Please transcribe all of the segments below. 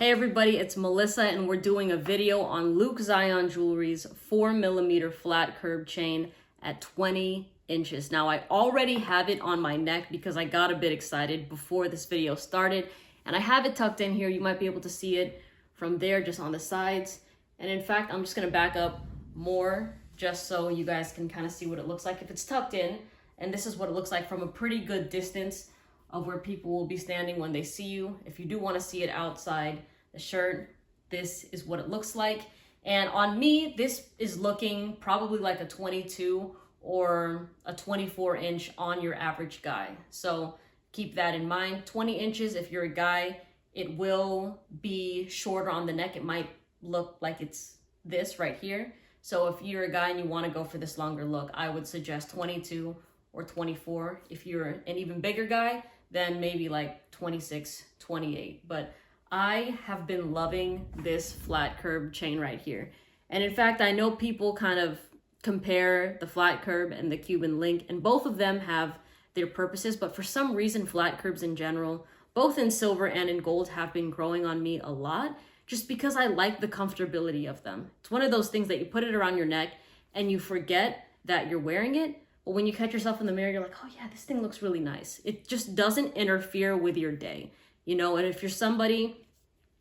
Hey everybody, it's Melissa and we're doing a video on Luke Zion Jewelry's 4mm flat curb chain at 20 inches. Now I already have it on my neck because I got a bit excited before this video started, and I have it tucked in here. You might be able to see it from there, just on the sides. And in fact, I'm just gonna back up more just so you guys can kind of see what it looks like if it's tucked in. And this is what it looks like from a pretty good distance of where people will be standing when they see you. If you do want to see it outside the shirt, this is what it looks like. And on me, this is looking probably like a 22 or a 24 inch on your average guy. So keep that in mind. 20 inches if you're a guy, it will be shorter on the neck. It might look like it's this right here. So if you're a guy and you want to go for this longer look, I would suggest 22 or 24. If you're an even bigger guy, then maybe like 26, 28. But I have been loving this flat curb chain right here. And in fact, I know people kind of compare the flat curb and the Cuban link, and both of them have their purposes, but for some reason, flat curbs in general, both in silver and in gold, have been growing on me a lot, just because I like the comfortability of them. It's one of those things that you put it around your neck and you forget that you're wearing it. But when you catch yourself in the mirror, you're like, oh yeah, this thing looks really nice. It just doesn't interfere with your day, you know? And if you're somebody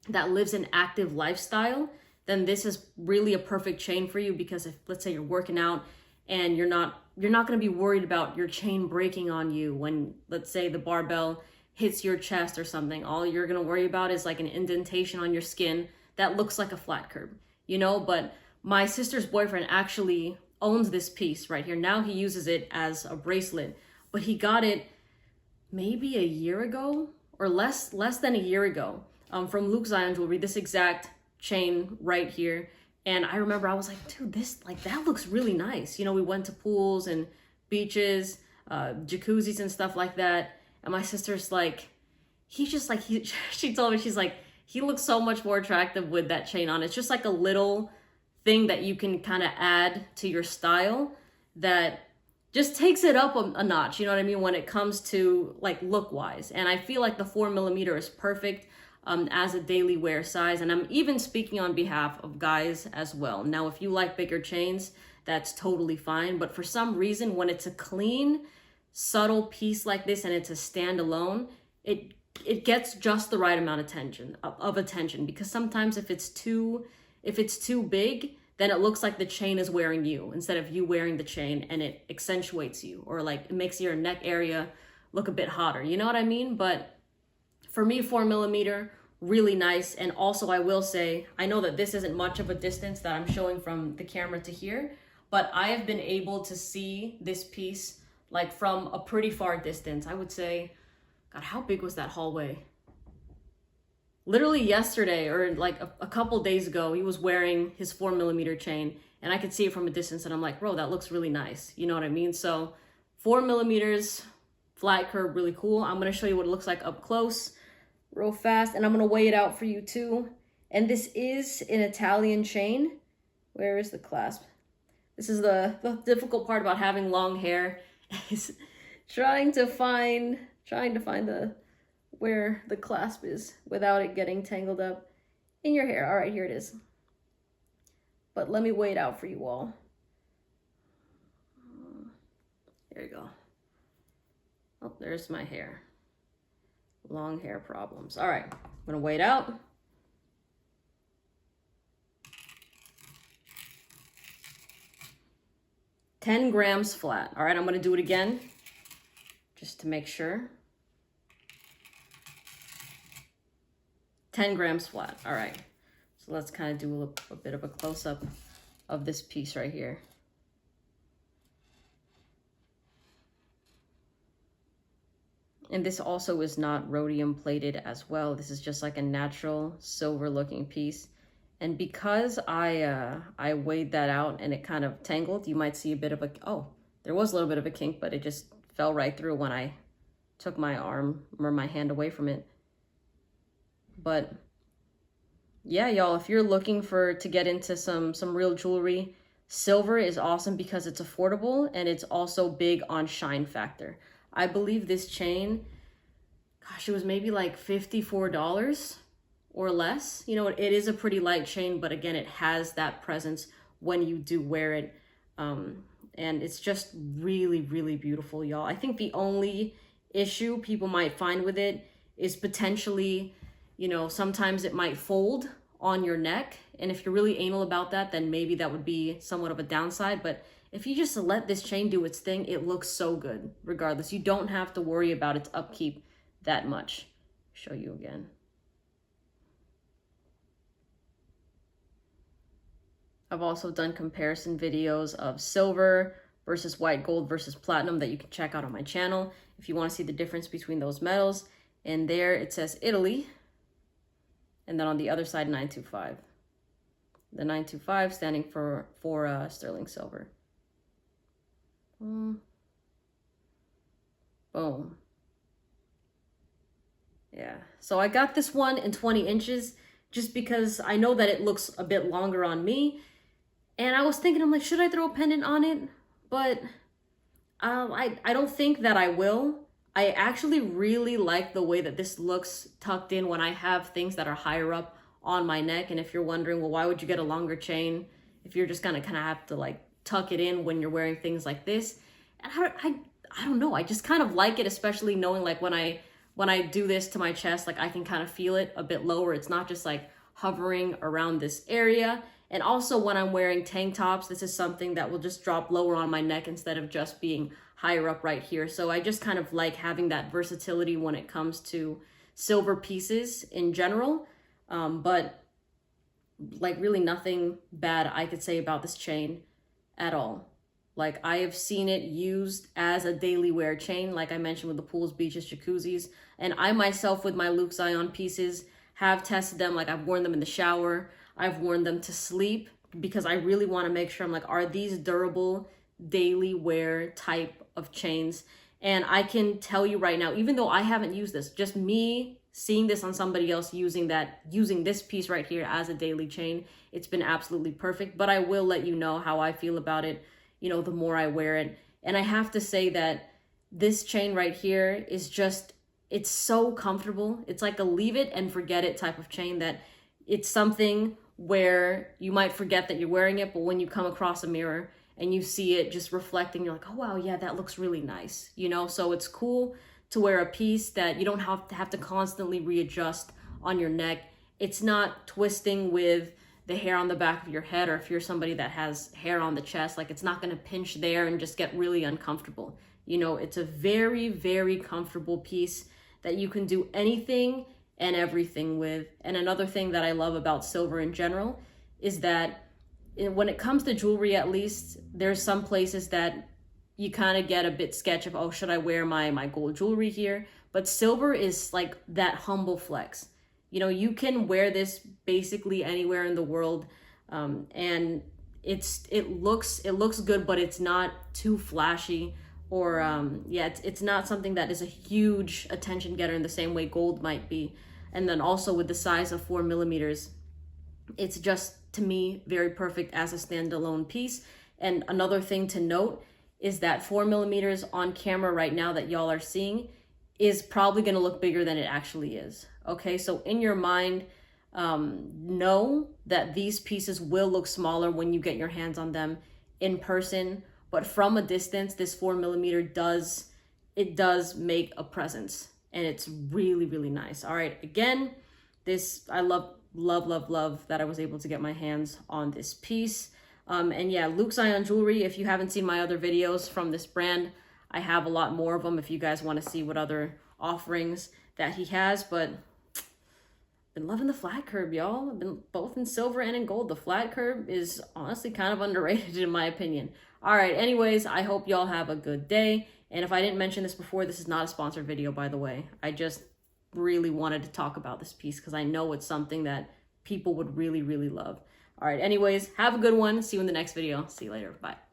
that lives an active lifestyle, then this is really a perfect chain for you, because if, let's say, you're working out and you're not gonna be worried about your chain breaking on you when, let's say, the barbell hits your chest or something. All you're gonna worry about is like an indentation on your skin that looks like a flat curb, you know? But my sister's boyfriend actually owns this piece right here. Now he uses it as a bracelet, but he got it maybe a year ago or less than a year ago from Luke Zion Jewelry, this exact chain right here. And I remember I was like, dude, that looks really nice. You know, we went to pools and beaches, jacuzzis and stuff like that. And my sister's like, she told me, she's like, he looks so much more attractive with that chain on. It's just like a little thing that you can kind of add to your style that just takes it up a notch, you know what I mean, when it comes to like look wise. And I feel like the 4mm is perfect as a daily wear size. And I'm even speaking on behalf of guys as well. Now, if you like bigger chains, that's totally fine. But for some reason, when it's a clean, subtle piece like this and it's a standalone, it gets just the right amount of attention, because sometimes if it's too big, then it looks like the chain is wearing you instead of you wearing the chain, and it accentuates you, or like it makes your neck area look a bit hotter. You know what I mean? But for me, 4mm, really nice. And also I will say, I know that this isn't much of a distance that I'm showing from the camera to here, but I have been able to see this piece like from a pretty far distance. I would say, God, how big was that hallway? Literally yesterday, or like a couple days ago, he was wearing his 4mm chain, and I could see it from a distance, and I'm like, bro, that looks really nice. You know what I mean? So 4mm flat curb, really cool. I'm gonna show you what it looks like up close real fast, and I'm gonna weigh it out for you too. And this is an Italian chain. Where is the clasp? This is the difficult part about having long hair, is trying to find where the clasp is without it getting tangled up in your hair. All right, here it is. But let me weigh it out for you all. There you go. Oh, there's my hair. Long hair problems. All right, I'm gonna weigh it out. $10 grams flat. All right, I'm gonna do it again just to make sure. 10 grams flat. All right, so let's kind of do a bit of a close-up of this piece right here. And this also is not rhodium plated as well. This is just like a natural silver looking piece. And because I weighed that out and it kind of tangled, you might see a bit of there was a little bit of a kink, but it just fell right through when I took my arm or my hand away from it. But yeah, y'all, if you're looking to get into some real jewelry, silver is awesome because it's affordable and it's also big on shine factor. I believe this chain, gosh, it was maybe like $54 or less. You know, it is a pretty light chain, but again, it has that presence when you do wear it. And it's just really, really beautiful, y'all. I think the only issue people might find with it is potentially, you know, sometimes it might fold on your neck. And if you're really anal about that, then maybe that would be somewhat of a downside. But if you just let this chain do its thing, it looks so good regardless. You don't have to worry about its upkeep that much. Show you again. I've also done comparison videos of silver versus white gold versus platinum that you can check out on my channel if you want to see the difference between those metals. And there it says Italy, and then on the other side 925. The 925 standing for sterling silver. Boom. Yeah, so I got this one in 20 inches just because I know that it looks a bit longer on me. And I was thinking, I'm like, should I throw a pendant on it? But I don't think that I will. I actually really like the way that this looks tucked in when I have things that are higher up on my neck. And if you're wondering, well, why would you get a longer chain if you're just gonna kind of have to like tuck it in when you're wearing things like this? And I don't know. I just kind of like it, especially knowing like when I do this to my chest, like I can kind of feel it a bit lower. It's not just like hovering around this area. And also when I'm wearing tank tops, this is something that will just drop lower on my neck instead of just being higher up right here. So I just kind of like having that versatility when it comes to silver pieces in general. But like really nothing bad I could say about this chain at all. Like I have seen it used as a daily wear chain, like I mentioned with the pools, beaches, jacuzzis. And I myself with my Luke Zion pieces have tested them. Like I've worn them in the shower. I've worn them to sleep because I really want to make sure I'm like, are these durable daily wear type of chains? And I can tell you right now, even though I haven't used this, just me seeing this on somebody else using this piece right here as a daily chain, it's been absolutely perfect. But I will let you know how I feel about it, you know, the more I wear it. And I have to say that this chain right here is just, it's so comfortable. It's like a leave it and forget it type of chain that it's something where you might forget that you're wearing it, but when you come across a mirror and you see it just reflecting, you're like, oh wow, yeah, that looks really nice, you know? So it's cool to wear a piece that you don't have to constantly readjust on your neck. It's not twisting with the hair on the back of your head, or if you're somebody that has hair on the chest, like it's not gonna pinch there and just get really uncomfortable. You know, it's a very, very comfortable piece that you can do anything and everything with. And another thing that I love about silver in general is that when it comes to jewelry, at least, there's some places that you kind of get a bit sketch of, oh, should I wear my gold jewelry here? But silver is like that humble flex. You know, you can wear this basically anywhere in the world, and it looks good, but it's not too flashy, or it's not something that is a huge attention getter in the same way gold might be. And then also with the size of 4 millimeters, it's just, to me, very perfect as a standalone piece. And another thing to note is that 4 millimeters on camera right now that y'all are seeing is probably going to look bigger than it actually is. Okay, so in your mind, know that these pieces will look smaller when you get your hands on them in person, but from a distance, this 4 millimeter does make a presence. And it's really, really nice. All right, again, I love that I was able to get my hands on this piece. And yeah, Luke Zion Jewelry, if you haven't seen my other videos from this brand, I have a lot more of them if you guys want to see what other offerings that he has. But been loving the flat curb, y'all. I've been both in silver and in gold. The flat curb is honestly kind of underrated in my opinion. All right, anyways, I hope y'all have a good day. And if I didn't mention this before, this is not a sponsored video, by the way. I just really wanted to talk about this piece because I know it's something that people would really, really love. All right, anyways, have a good one. See you in the next video. See you later. Bye.